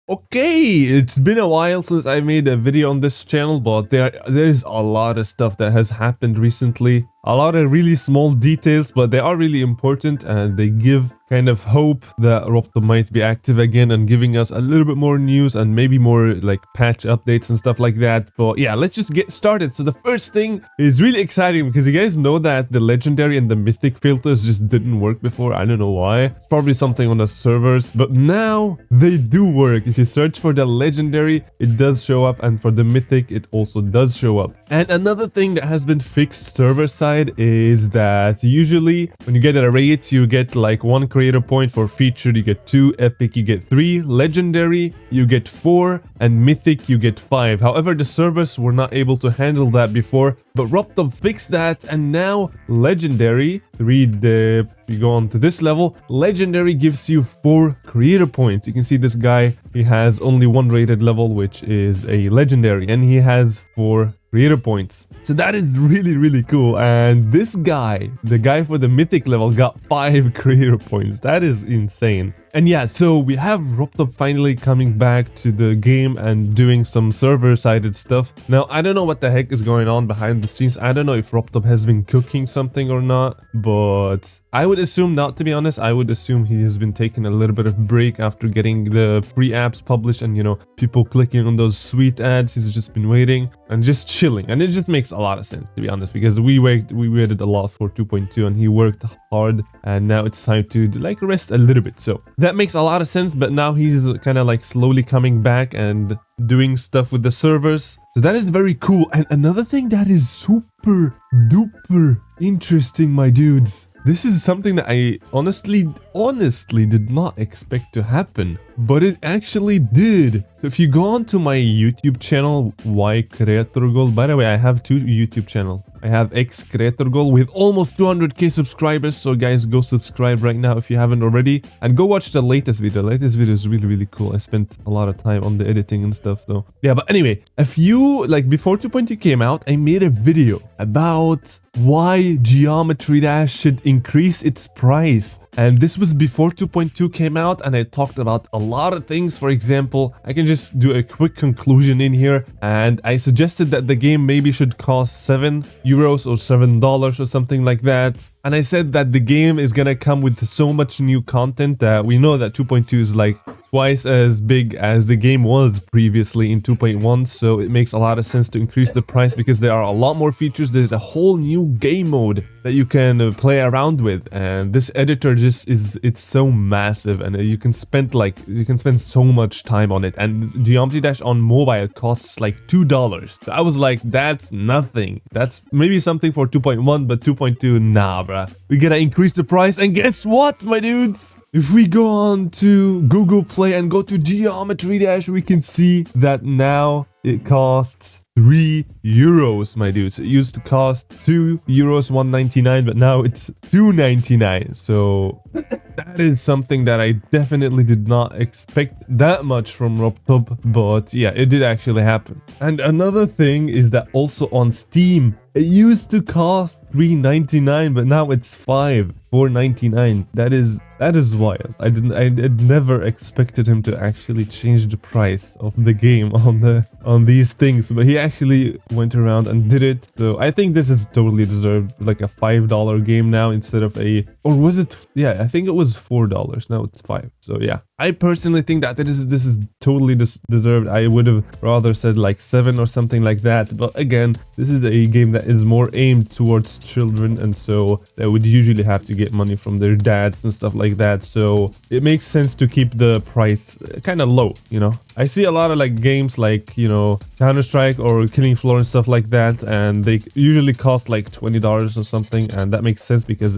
Okay, it's been a while since I made a video on this channel, but there's a lot of stuff that has happened recently. A lot of really small details, but they are really important and they give kind of hope that Ropta might be active again and giving us a little bit more news and maybe more like patch updates and stuff like that. But yeah, let's just get started. So the first thing is really exciting because you guys know that the legendary and the mythic filters just didn't work before. I don't know why. It's probably something on the servers, but now they do work. If you search for the legendary, it does show up, and for the mythic, it also does show up. And another thing that has been fixed server side is that usually when you get a raid, you get like 1 creator point for featured, you get 2, epic you get 3, legendary you get 4, and mythic you get 5. However, the servers were not able to handle that before, but Ropta fixed that, and now legendary, you go on to this level, legendary gives you 4 creator points. You can see this guy, he has only 1 rated level, which is a legendary, and he has 4 creator points. So that is really cool. And this guy, the guy for the mythic level, got 5 creator points. That is insane. And yeah, so we have Ropta finally coming back to the game and doing some server-sided stuff. Now, I don't know what the heck is going on behind the scenes. I don't know if Ropta has been cooking something or not, but I would assume not, to be honest. I would assume he has been taking a little bit of break after getting the free apps published and, you know, people clicking on those sweet ads. He's just been waiting and just chilling. And it just makes a lot of sense, to be honest, because we waited a lot for 2.2 and he worked hard, and now it's time to like rest a little bit. So that makes a lot of sense, but now he's kind of like slowly coming back and doing stuff with the servers. So that is very cool. And another thing that is super duper interesting, my dudes. This is something that I honestly did not expect to happen, but it actually did. So if you go onto my YouTube channel, Y Creator Goal, by the way, I have 2 YouTube channels. I have X Creator Goal with almost 200k subscribers, so guys, go subscribe right now if you haven't already, and go watch the latest video. The latest video is really cool. I spent a lot of time on the editing and stuff, so yeah. But anyway, a few, like before 2.2 came out, I made a video about why Geometry Dash should increase its price. And this was before 2.2 came out, and I talked about a lot of things. For example, I can just do a quick conclusion in here, and I suggested that the game maybe should cost 7 euros or $7 or something like that. And I said that the game is gonna come with so much new content that we know that 2.2 is like twice as big as the game was previously in 2.1, so it makes a lot of sense to increase the price because there are a lot more features. There's a whole new game mode that you can play around with, and this editor just it's so massive, and you can spend so much time on it. And Geometry Dash on mobile costs like $2. So I was like, that's nothing. That's maybe something for 2.1, but 2.2, nah, bruh. We gotta increase the price. And guess what, my dudes? If we go on to Google Play and go to Geometry Dash, we can see that now it costs 3 euros, my dudes. It used to cost 2 euros 1.99, but now it's 2.99. So that is something that I definitely did not expect that much from Ropta, but yeah, it did actually happen. And another thing is that also on Steam, it used to cost 3.99, but now it's 4.99. That is wild. I never expected him to actually change the price of the game on these things, but he actually went around and did it. So I think this is totally deserved, like a $5 game now instead of or was it? Yeah, I think it was $4. Now it's 5. So yeah, I personally think that this is totally deserved. I would have rather said like 7 or something like that. But again, this is a game that is more aimed towards children, and so they would usually have to get money from their dads and stuff like that. So it makes sense to keep the price kind of low, you know. I see a lot of like games like, you know, Counter-Strike or Killing Floor and stuff like that, and they usually cost like $20 or something, and that makes sense because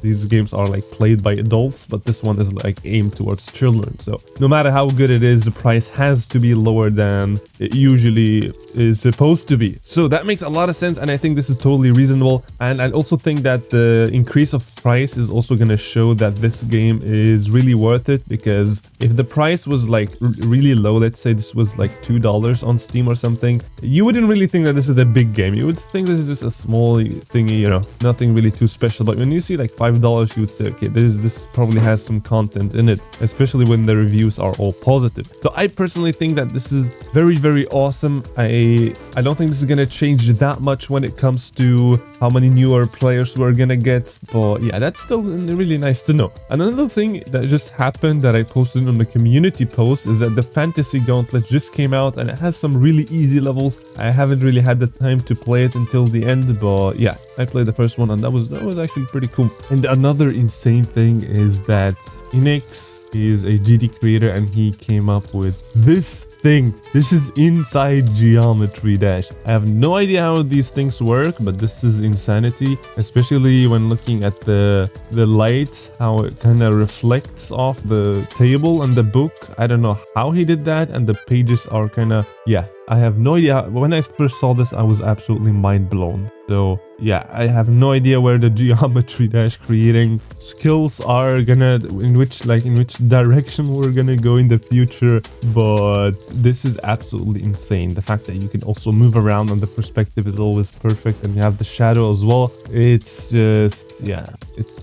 these games are like played by adults, but this one is like aimed towards children. So no matter how good it is, the price has to be lower than it usually is supposed to be. So that makes a lot of sense, and I think this is totally reasonable. And I also think that the increase of price is also going to show that this this game is really worth it, because if the price was like really low, let's say this was like $2 on Steam or something, you wouldn't really think that this is a big game. You would think this is just a small thingy, you know, nothing really too special. But when you see like $5, you would say, okay, this probably has some content in it, especially when the reviews are all positive. So I personally think that this is very, very awesome. I don't think this is gonna change that much when it comes to how many newer players we're gonna get, but yeah, that's still really nice to know. Another thing that just happened that I posted on the community post is that the Fantasy Gauntlet just came out, and it has some really easy levels. I haven't really had the time to play it until the end, but yeah, I played the first one, and that was actually pretty cool. And another insane thing is that Enix is a GD creator, and he came up with this thing. This is inside Geometry Dash. I have no idea how these things work, but this is insanity, especially when looking at the light, how it kind of reflects off the table and the book. I don't know how he did that, and the pages are kind of, yeah, I have no idea. When I first saw this, I was absolutely mind blown. So yeah, I have no idea where the Geometry Dash creating skills are gonna, in which direction we're gonna go in the future, but this is absolutely insane. The fact that you can also move around and the perspective is always perfect, and you have the shadow as well. It's just, yeah,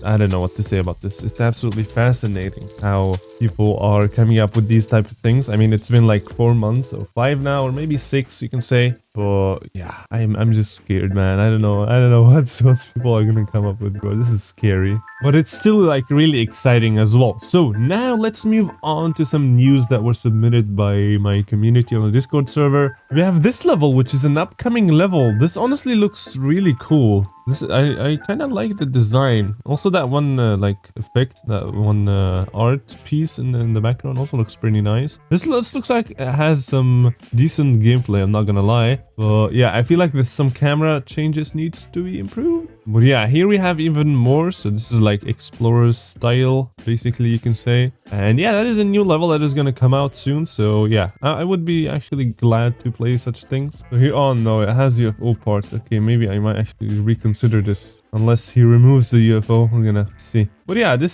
I don't know what to say about this. It's absolutely fascinating how people are coming up with these type of things. I mean, it's been like 4 months or 5 now, or maybe 6, you can say. But yeah, I'm just scared, man. I don't know what people are gonna come up with, bro. This is scary, but it's still like really exciting as well. So now let's move on to some news that were submitted by my community on the Discord server. We have this level, which is an upcoming level. This honestly looks really cool. I kind of like the design. Also, that one like effect, that one art piece in the background also looks pretty nice. This looks like it has some decent gameplay, I'm not gonna lie. But yeah, I feel like there's some camera changes needs to be improved. But yeah, here we have even more. So this is like Explorer's style, basically, you can say. And yeah, that is a new level that is gonna come out soon. So yeah, I would be actually glad to play such things. So here, oh no, it has UFO parts. Okay, maybe I might actually reconsider this. Unless he removes the UFO, we're gonna see. But yeah, this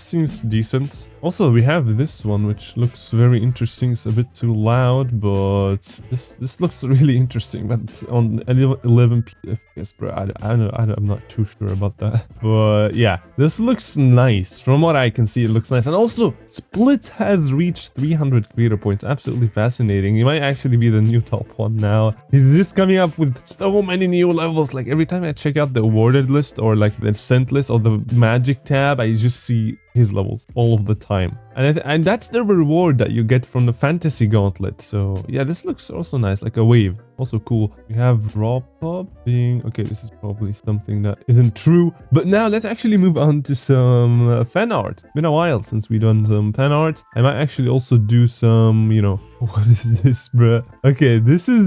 seems decent. Also, we have this one, which looks very interesting. It's a bit too loud, but this looks really interesting. But on 11 FPS, bro, I'm not too sure about that. But yeah, this looks nice. From what I can see, it looks nice. And also, Split has reached 300 creator points. Absolutely fascinating. He might actually be the new top one now. He's just coming up with so many new levels. Like every time I check out the awarded list or like the sent list or the magic tab, I just see his levels all of the time, and that's the reward that you get from the Fantasy Gauntlet. So yeah, this looks also nice, like a wave. Also cool. We have raw pop being, okay, this is probably something that isn't true, but now let's actually move on to some fan art. It's been a while since we done some fan art. I might actually also do some, you know, what is this, bruh? Okay, this is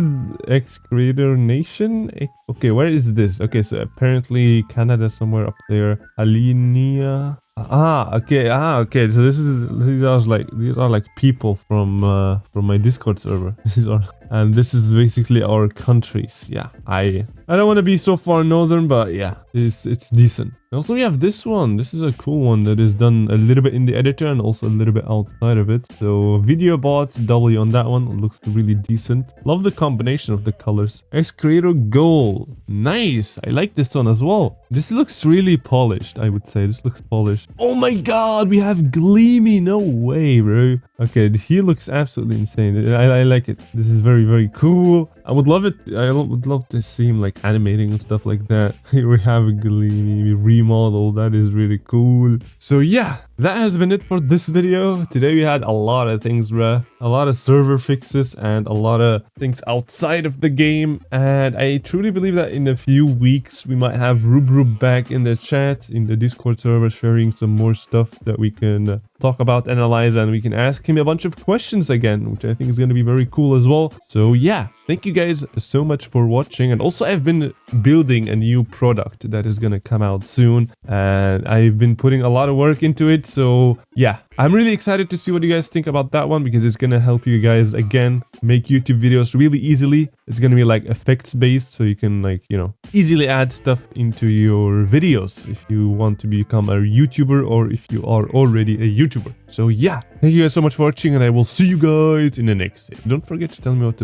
X Creator Nation. Okay, where is this? Okay, so apparently Canada somewhere up there. Alinia. Okay. So these are like people from my Discord server. And this is basically our countries. Yeah, I don't want to be so far northern, but yeah, it's decent. Also, we have this one. This is a cool one that is done a little bit in the editor and also a little bit outside of it. So video bots, W on that one. It looks really decent. Love the combination of the colors. X Creator Goal. Nice. I like this one as well. This looks really polished, I would say. This looks polished. Oh my god, we have Gleamy. No way, bro. Okay, he looks absolutely insane. I like it. This is very, very cool. I would love it. I would love to see him like animating and stuff like that. Here we have a Gleamy remodel. That is really cool. So yeah, that has been it for this video. Today we had a lot of things, bruh. A lot of server fixes and a lot of things outside of the game. And I truly believe that in a few weeks we might have Rubrub back in the chat, in the Discord server, sharing some more stuff that we can talk about, analyze, and we can ask him a bunch of questions again, which I think is going to be very cool as well. So yeah, thank you guys so much for watching. And also I've been building a new product that is gonna come out soon, and I've been putting a lot of work into it. So yeah, I'm really excited to see what you guys think about that one, because it's gonna help you guys again make YouTube videos really easily. It's gonna be like effects based, so you can, like, you know, easily add stuff into your videos if you want to become a YouTuber or if you are already a YouTuber. So yeah, thank you guys so much for watching, and I will see you guys in the next video. Don't forget to tell me what to